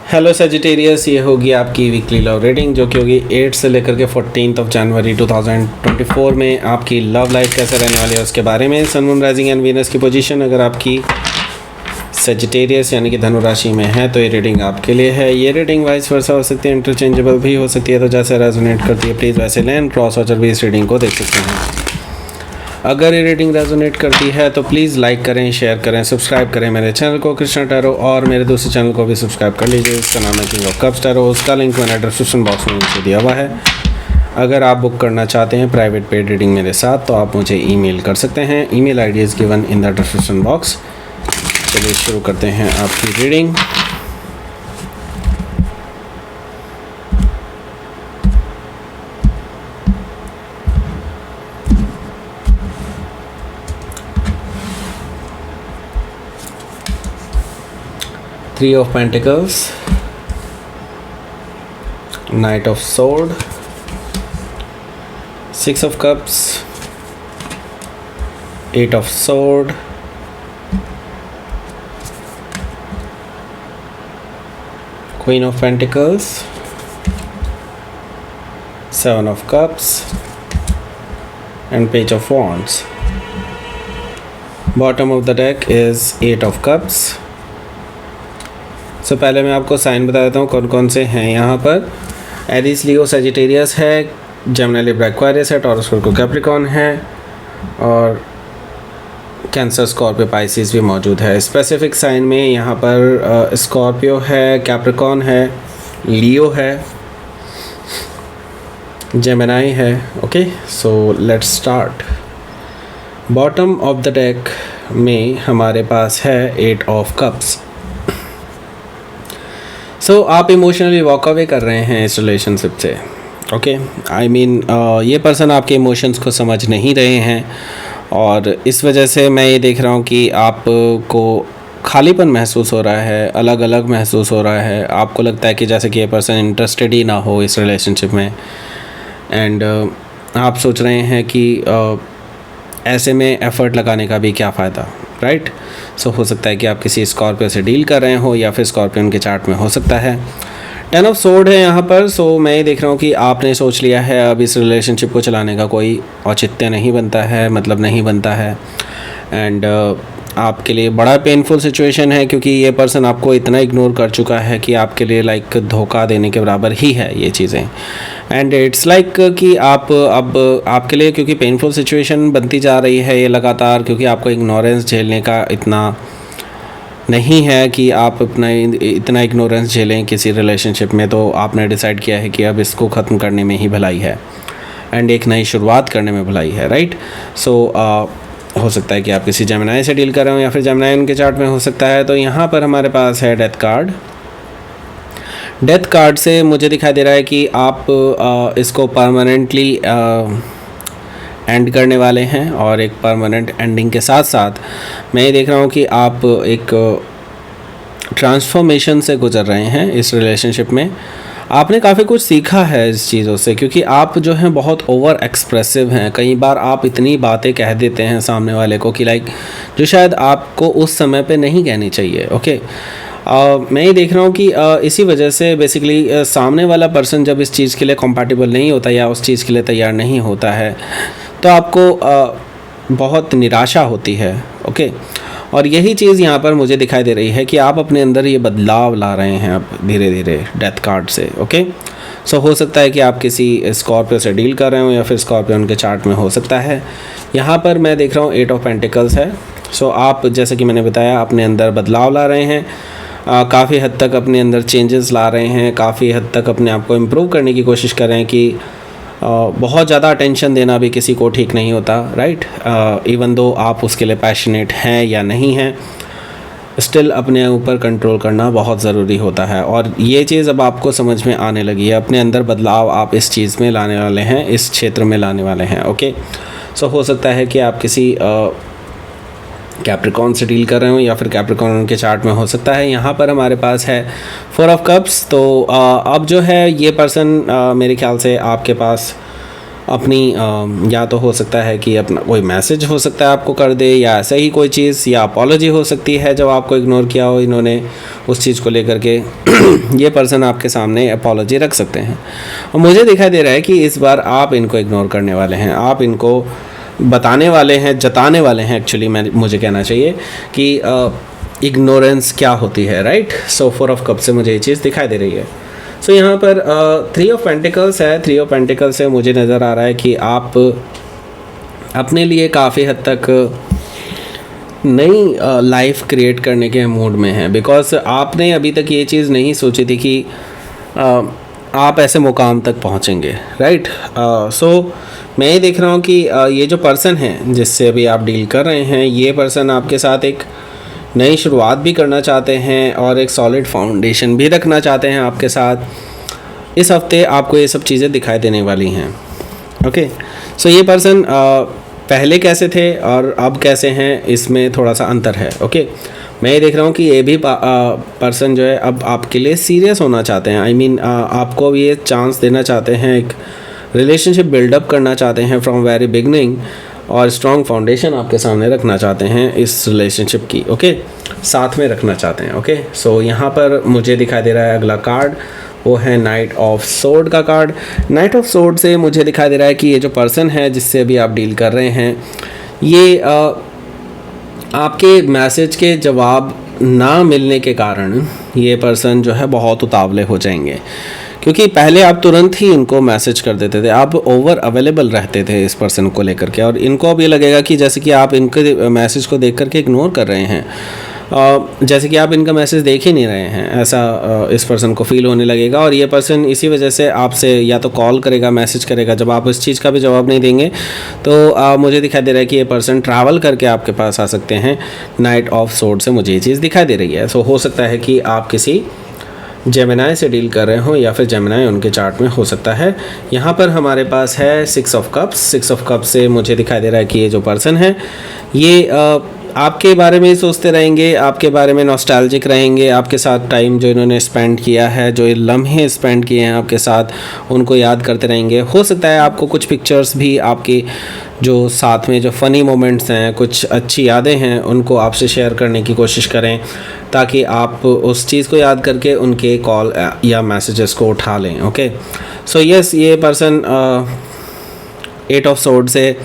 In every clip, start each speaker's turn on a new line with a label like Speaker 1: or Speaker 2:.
Speaker 1: Hello Sagittarius, ये होगी आपकी वीकली लव रीडिंग जो कि होगी 8 से लेकर के 14 जनवरी 2024 में आपकी लव लाइफ कैसे रहने वाली है उसके बारे में। Sun moon rising and Venus की पोजीशन अगर आपकी सेजिटेरियस यानी कि धनु राशि में है तो ये रीडिंग आपके लिए है। ये रीडिंग वाइस वर्सा हो सकती है, इंटरचेंजेबल भी हो सकती है, तो जैसे रेजोनेट करती है प्लीज़ वैसे लें। क्रॉस वॉचर भी इस रीडिंग को देख सकते हैं। अगर ये रीडिंग रेजोनेट करती है तो प्लीज़ लाइक करें, शेयर करें, सब्सक्राइब करें मेरे चैनल को कृष्णा टैरो, और मेरे दूसरे चैनल को भी सब्सक्राइब कर लीजिए। उसका नाम है किंग ऑफ कप्स टैरो। उसका लिंक मैंने डिस्क्रिप्शन बॉक्स में नीचे दिया हुआ है। अगर आप बुक करना चाहते हैं प्राइवेट पेड रीडिंग मेरे साथ तो आप मुझे ईमेल कर सकते हैं। Email ID is given in the description box. चलिए शुरू करते हैं आपकी reading. Three of Pentacles, Knight of Sword, Six of Cups, Eight of Sword, Queen of Pentacles, Seven of Cups and Page of Wands. Bottom of the deck is Eight of Cups. तो पहले मैं आपको sign बता देता हूँ कौन कौन से हैं यहाँ पर। एरीज, लियो, सेजिटेरियस है, जेमिनी, लिब्रा, एक्वेरियस है, टॉरस, वर्गो, कैप्रिकॉर्न है, और कैंसर, स्कॉर्पियो, पाइसिस भी मौजूद है। स्पेसिफिक साइन में यहाँ पर स्कॉर्पियो है, कैप्रिकॉर्न है, लियो है, जेमिनी है। Okay, so let's start. Bottom of the deck में हमारे पास है एट ऑफ कप्स। सो आप इमोशनली वॉक अवे कर रहे हैं इस रिलेशनशिप से। ओके, आई मीन ये पर्सन आपके इमोशंस को समझ नहीं रहे हैं और इस वजह से मैं ये देख रहा हूँ कि आपको खालीपन महसूस हो रहा है, अलग अलग महसूस हो रहा है। आपको लगता है कि जैसे कि ये पर्सन इंटरेस्टेड ही ना हो इस रिलेशनशिप में, एंड आप सोच रहे हैं कि ऐसे में एफ़र्ट लगाने का भी क्या फ़ायदा, राइट। सो हो सकता है कि आप किसी स्कॉर्पियो से डील कर रहे हो या फिर स्कॉर्पियन के चार्ट में हो सकता है। 10 ऑफ सोर्ड है यहाँ पर। सो मैं ये देख रहा हूँ कि आपने सोच लिया है अब इस रिलेशनशिप को चलाने का कोई औचित्य नहीं बनता है, मतलब नहीं बनता है, एंड आपके लिए बड़ा पेनफुल सिचुएशन है क्योंकि ये पर्सन आपको इतना इग्नोर कर चुका है कि आपके लिए लाइक धोखा देने के बराबर ही है ये चीज़ें। एंड इट्स लाइक कि आप अब आपके लिए क्योंकि पेनफुल सिचुएशन बनती जा रही है ये लगातार, क्योंकि आपको इग्नोरेंस झेलने का इतना नहीं है कि आप अपना इतना इग्नोरेंस झेलें किसी रिलेशनशिप में, तो आपने डिसाइड किया है कि अब इसको ख़त्म करने में ही भलाई है एंड एक नई शुरुआत करने में भलाई है, राइट। सो हो सकता है कि आप किसी जेमिनी से डील कर रहे हो या फिर जेमिनी उनके चार्ट में हो सकता है। तो यहाँ पर हमारे पास है डेथ कार्ड। डेथ कार्ड से मुझे दिखाई दे रहा है कि आप इसको परमानेंटली एंड करने वाले हैं, और एक परमानेंट एंडिंग के साथ साथ मैं ये देख रहा हूँ कि आप एक ट्रांसफॉर्मेशन से गुजर रहे हैं इस रिलेशनशिप में। आपने काफ़ी कुछ सीखा है इस चीज़ों से, क्योंकि आप जो हैं बहुत ओवर एक्सप्रेसिव हैं। कई बार आप इतनी बातें कह देते हैं सामने वाले को कि लाइक जो शायद आपको उस समय पे नहीं कहनी चाहिए। ओके, मैं ये देख रहा हूँ कि इसी वजह से बेसिकली सामने वाला पर्सन जब इस चीज़ के लिए कंपैटिबल नहीं होता या उस चीज़ के लिए तैयार नहीं होता है तो आपको बहुत निराशा होती है। ओके, और यही चीज़ यहाँ पर मुझे दिखाई दे रही है कि आप अपने अंदर ये बदलाव ला रहे हैं अब धीरे धीरे डेथ कार्ड से। ओके, सो हो सकता है कि आप किसी स्कॉर्पियो से डील कर रहे हो या फिर स्कॉर्पियो उनके चार्ट में हो सकता है। यहाँ पर मैं देख रहा हूँ एट ऑफ पेंटिकल्स है। सो आप जैसे कि मैंने बताया अपने अंदर बदलाव ला रहे हैं, काफ़ी हद तक अपने अंदर चेंजेस ला रहे हैं, काफ़ी हद तक अपने आप को इम्प्रूव करने की कोशिश कर रहे हैं कि बहुत ज़्यादा अटेंशन देना भी किसी को ठीक नहीं होता, राइट। इवन दो आप उसके लिए पैशनेट हैं या नहीं हैं, स्टिल अपने ऊपर कंट्रोल करना बहुत ज़रूरी होता है, और ये चीज़ अब आपको समझ में आने लगी है। अपने अंदर बदलाव आप इस चीज़ में लाने वाले हैं, इस क्षेत्र में लाने वाले हैं। ओके, सो हो सकता है कि आप किसी कैप्रिकॉर्न से डील कर रहे हो या फिर कैप्रिकॉर्न के चार्ट में हो सकता है। यहाँ पर हमारे पास है 4 ऑफ कप्स। तो अब जो है ये पर्सन मेरे ख्याल से आपके पास अपनी या तो हो सकता है कि अपना कोई मैसेज हो सकता है आपको कर दे, या ऐसा ही कोई चीज़, या अपॉलॉजी हो सकती है जब आपको इग्नोर किया हो इन्होंने उस चीज़ को लेकर के ये पर्सन आपके सामने अपॉलॉजी रख सकते हैं। और मुझे दिखाई दे रहा है कि इस बार आप इनको इग्नोर करने वाले हैं, आप इनको बताने वाले हैं, जताने वाले हैं एक्चुअली मुझे कहना चाहिए कि इग्नोरेंस क्या होती है, राइट। सो 4 ऑफ कप से मुझे ये चीज़ दिखाई दे रही है। सो यहाँ पर 3 ऑफ पेंटिकल्स है। 3 ऑफ पेंटिकल्स से मुझे नज़र आ रहा है कि आप अपने लिए काफ़ी हद तक नई लाइफ क्रिएट करने के मूड में हैं, बिकॉज आपने अभी तक ये चीज़ नहीं सोची थी कि आप ऐसे मुकाम तक पहुँचेंगे, राइट। सो मैं ये देख रहा हूँ कि ये जो पर्सन है जिससे अभी आप डील कर रहे हैं, ये पर्सन आपके साथ एक नई शुरुआत भी करना चाहते हैं और एक सॉलिड फाउंडेशन भी रखना चाहते हैं आपके साथ। इस हफ्ते आपको ये सब चीज़ें दिखाई देने वाली हैं, ओके। सो ये पर्सन पहले कैसे थे और अब कैसे हैं, इसमें थोड़ा सा अंतर है, ओके। मैं ये देख रहा हूँ कि ये भी पर्सन जो है अब आपके लिए सीरियस होना चाहते हैं। आई मीन आपको ये चांस देना चाहते हैं, एक रिलेशनशिप बिल्डअप करना चाहते हैं फ्रॉम वेरी बिगनिंग, और स्ट्रॉन्ग फाउंडेशन आपके सामने रखना चाहते हैं इस रिलेशनशिप की, ओके। साथ में रखना चाहते हैं, ओके। सो यहाँ पर मुझे दिखाई दे रहा है अगला कार्ड, वो है नाइट ऑफ सोर्ड का कार्ड। नाइट ऑफ सोर्ड से मुझे दिखाई दे रहा है कि ये जो पर्सन है जिससे अभी आप डील कर रहे हैं, ये आपके मैसेज के जवाब ना मिलने के कारण ये पर्सन जो है बहुत उतावले हो जाएंगे, क्योंकि पहले आप तुरंत ही इनको मैसेज कर देते थे, आप ओवर अवेलेबल रहते थे इस पर्सन को लेकर के, और इनको अब ये लगेगा कि जैसे कि आप इनके मैसेज को देख करके इग्नोर कर रहे हैं, जैसे कि आप इनका मैसेज देख ही नहीं रहे हैं, ऐसा इस पर्सन को फील होने लगेगा। और ये पर्सन इसी वजह से आपसे या तो कॉल करेगा, मैसेज करेगा, जब आप इस चीज़ का भी जवाब नहीं देंगे तो मुझे दिखाई दे रहा है कि ये पर्सन ट्रैवल करके आपके पास आ सकते हैं। नाइट ऑफ सोर्ड से मुझे ये चीज़ दिखाई दे रही है। सो हो सकता है कि आप किसी जेमिनाई से डील कर रहे हो, या फिर जेमिनाई उनके चार्ट में हो सकता है। यहाँ पर हमारे पास है 6 ऑफ कप्स। 6 ऑफ कप्स से मुझे दिखाई दे रहा है कि ये जो पर्सन है ये आपके बारे में ही सोचते रहेंगे, आपके बारे में नॉस्टैल्जिक रहेंगे, आपके साथ टाइम जो इन्होंने स्पेंड किया है, जो ये लम्हे स्पेंड किए हैं आपके साथ, उनको याद करते रहेंगे। हो सकता है आपको कुछ पिक्चर्स भी आपकी जो साथ में जो फ़नी मोमेंट्स हैं, कुछ अच्छी यादें हैं, उनको आपसे शेयर करने की कोशिश करें, ताकि आप उस चीज़ को याद करके उनके कॉल या मैसेजेस को उठा लें, ओके। सो यस, ये पर्सन 8 ऑफ सोर्ड से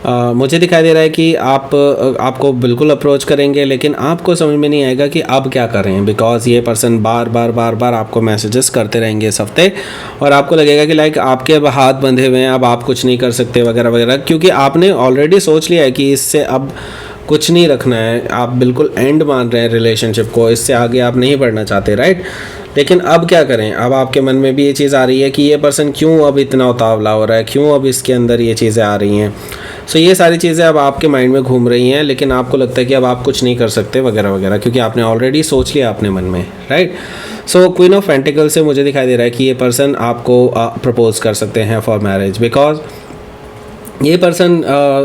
Speaker 1: मुझे दिखाई दे रहा है कि आपको बिल्कुल अप्रोच करेंगे, लेकिन आपको समझ में नहीं आएगा कि अब क्या करें, बिकॉज़ ये पर्सन बार बार आपको मैसेजेस करते रहेंगे इस हफ्ते, और आपको लगेगा कि लाइक आपके अब हाथ बंधे हुए हैं, अब आप कुछ नहीं कर सकते वगैरह वगैरह, क्योंकि आपने ऑलरेडी सोच लिया है कि इससे अब कुछ नहीं रखना है, आप बिल्कुल एंड मान रहे हैं रिलेशनशिप को, इससे आगे आप नहीं बढ़ना चाहते, राइट। लेकिन अब क्या करें, अब आपके मन में भी ये चीज़ आ रही है कि ये पर्सन क्यों अब इतना उतावला हो रहा है, क्यों अब इसके अंदर ये चीज़ें आ रही हैं। सो ये सारी चीज़ें अब आपके माइंड में घूम रही हैं, लेकिन आपको लगता है कि अब आप कुछ नहीं कर सकते वगैरह वगैरह, क्योंकि आपने ऑलरेडी सोच लिया अपने मन में, right. So queen of pentacle से मुझे दिखाई दे रहा है कि ये पर्सन आपको प्रपोज कर सकते हैं फॉर मैरिज, बिकॉज ये पर्सन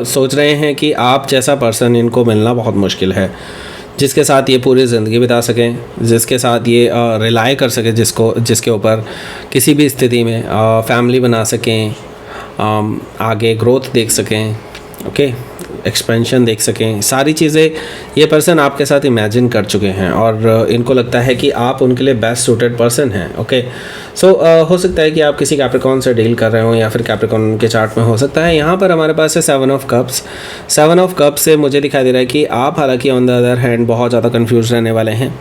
Speaker 1: सोच रहे हैं कि आप जैसा पर्सन इनको मिलना बहुत मुश्किल है, जिसके साथ ये पूरी ज़िंदगी बिता सकें, जिसके साथ ये रिलाई कर सकें, जिसके ऊपर किसी भी स्थिति में फैमिली बना सकें, आगे ग्रोथ देख सकें, ओके, एक्सपेंशन देख सकें। सारी चीज़ें ये पर्सन आपके साथ इमेजिन कर चुके हैं, और इनको लगता है कि आप उनके लिए बेस्ट सूटेड पर्सन हैं, ओके। सो हो सकता है कि आप किसी कैप्रिकॉर्न से डील कर रहे हो, या फिर कैप्रिकॉर्न के चार्ट में हो सकता है। यहाँ पर हमारे पास है 7 ऑफ कप्स। 7 ऑफ कप्स से मुझे दिखाई दे रहा है कि आप हालांकि ऑन द अदर हैंड बहुत ज़्यादा कन्फ्यूज रहने वाले हैं।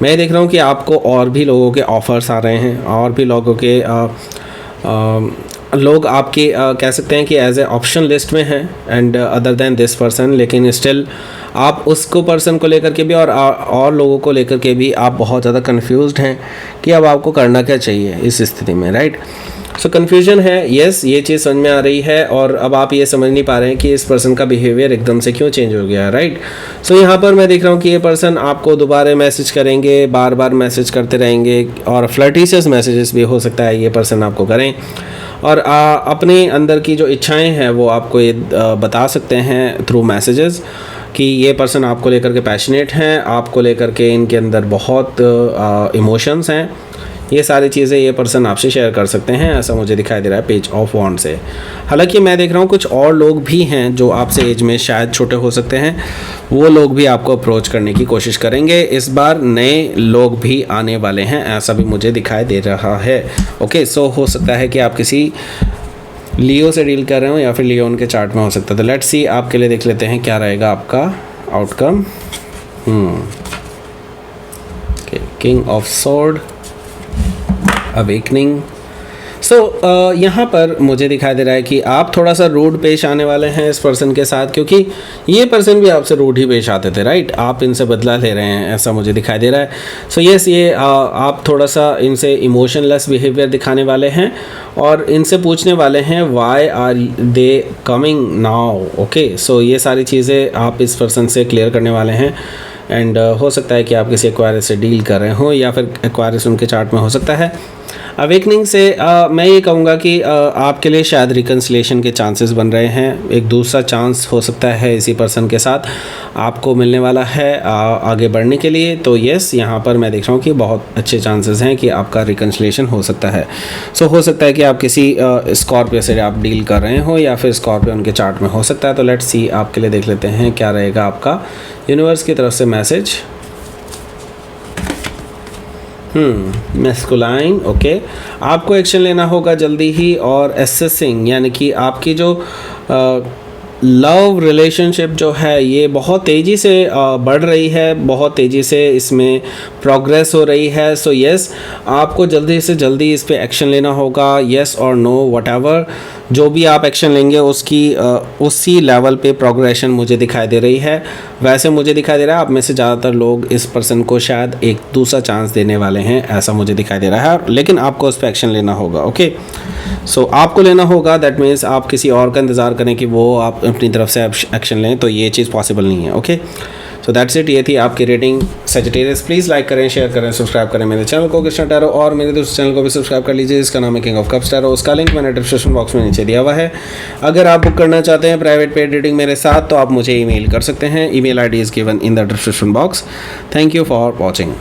Speaker 1: मैं देख रहा हूँ कि आपको और भी लोगों के ऑफ़र्स आ रहे हैं, और भी लोगों के लोग आपके कह सकते हैं कि एज ए ऑप्शन लिस्ट में हैं, and other than this person, लेकिन स्टिल आप उसको पर्सन को लेकर के भी और लोगों को लेकर के भी आप बहुत ज़्यादा कंफ्यूज्ड हैं कि अब आपको करना क्या चाहिए इस स्थिति में, राइट। सो कन्फ्यूजन है, यस, ये चीज़ समझ में आ रही है, और अब आप ये समझ नहीं पा रहे हैं कि इस पर्सन का बिहेवियर एकदम से क्यों चेंज हो गया है, राइट। सो यहाँ पर मैं देख रहा हूँ कि ये पर्सन आपको दोबारा मैसेज करेंगे, बार बार मैसेज करते रहेंगे, और फ्लर्टिशियस मैसेजेस भी हो सकता है ये पर्सन आपको करें, और अपने अंदर की जो इच्छाएं हैं वो आपको ये बता सकते हैं थ्रू मैसेजेस कि ये पर्सन आपको लेकर के पैशनेट हैं, आपको लेकर के इनके अंदर बहुत इमोशंस हैं, ये सारी चीज़ें ये पर्सन आपसे शेयर कर सकते हैं, ऐसा मुझे दिखाई दे रहा है पेज ऑफ वॉन्ड से। हालांकि मैं देख रहा हूँ कुछ और लोग भी हैं जो आपसे एज में शायद छोटे हो सकते हैं, वो लोग भी आपको अप्रोच करने की कोशिश करेंगे। इस बार नए लोग भी आने वाले हैं, ऐसा भी मुझे दिखाई दे रहा है। ओके, सो हो सकता है कि आप किसी लियो से डील कर रहे हो या फिर लियोन के चार्ट में हो सकता है। तो लेट्स सी, आपके लिए देख लेते हैं क्या रहेगा आपका outcome. King of sword, awakening. So यहाँ पर मुझे दिखाई दे रहा है कि आप थोड़ा सा रूड पेश आने वाले हैं इस पर्सन के साथ, क्योंकि ये पर्सन भी आपसे रूड ही पेश आते थे, राइट। आप इनसे बदला ले रहे हैं, ऐसा मुझे दिखाई दे रहा है। सो यस, ये आप थोड़ा सा इनसे इमोशनलेस बिहेवियर दिखाने वाले हैं और इनसे पूछने वाले हैं why are they coming now. Okay, so ये सारी चीज़ें आप इस पर्सन से क्लियर करने वाले हैं। एंड हो सकता है कि आप किसी एक्वायरस से डील कर रहे हो या फिर एक्वायरस उनके चार्ट में हो सकता है। अवेकनिंग से मैं ये कहूँगा कि आपके लिए शायद रिकन्सिलेशन के चांसेस बन रहे हैं। एक दूसरा चांस हो सकता है इसी पर्सन के साथ आपको मिलने वाला है आगे बढ़ने के लिए। तो यस, यहाँ पर मैं देख रहा हूँ कि बहुत अच्छे चांसेस हैं कि आपका रिकन्सिलेशन हो सकता है। सो हो सकता है कि आप किसी स्कॉर्पियो से आप डील कर रहे हो या फिर स्कॉर्पियो उनके चार्ट में हो सकता है। तो लेट्स सी, आपके लिए देख लेते हैं क्या रहेगा आपका यूनिवर्स की तरफ से मैसेज। मैस्कुलाइन। ओके, आपको एक्शन लेना होगा जल्दी ही और एसेसिंग, यानी कि आपकी जो लव रिलेशनशिप जो है ये बहुत तेज़ी से बढ़ रही है, बहुत तेज़ी से इसमें प्रोग्रेस हो रही है। सो यस, आपको जल्दी से जल्दी इस पे एक्शन लेना होगा। यस और नो, व्हाटएवर जो भी आप एक्शन लेंगे उसकी उसी लेवल पे प्रोग्रेशन मुझे दिखाई दे रही है। वैसे मुझे दिखाई दे रहा है आप में से ज़्यादातर लोग इस पर्सन को शायद एक दूसरा चांस देने वाले हैं, ऐसा मुझे दिखाई दे रहा है, लेकिन आपको उस पर एक्शन लेना होगा। ओके, सो आपको लेना होगा, दैट मीन्स आप किसी और का इंतज़ार करें कि वो आप अपनी तरफ से एक्शन लें, तो ये चीज़ पॉसिबल नहीं है। ओके, सो दैट्स इट, ये थी आपकी रेटिंग सजिटेरियस। प्लीज़ लाइक करें, शेयर करें, सब्सक्राइब करें मेरे चैनल को कृष्णा टैरो, और मेरे दूसरे चैनल को भी सब्सक्राइब कर लीजिए, इसका नाम है किंग ऑफ कप्स टैरो। उसका लिंक मैंने डिस्क्रिप्शन बॉक्स में नीचे दिया हुआ है। अगर आप बुक करना चाहते हैं प्राइवेट पेड रीडिंग मेरे साथ तो आप मुझे ईमेल कर सकते हैं। Email ID is given in the description box. Thank you for watching.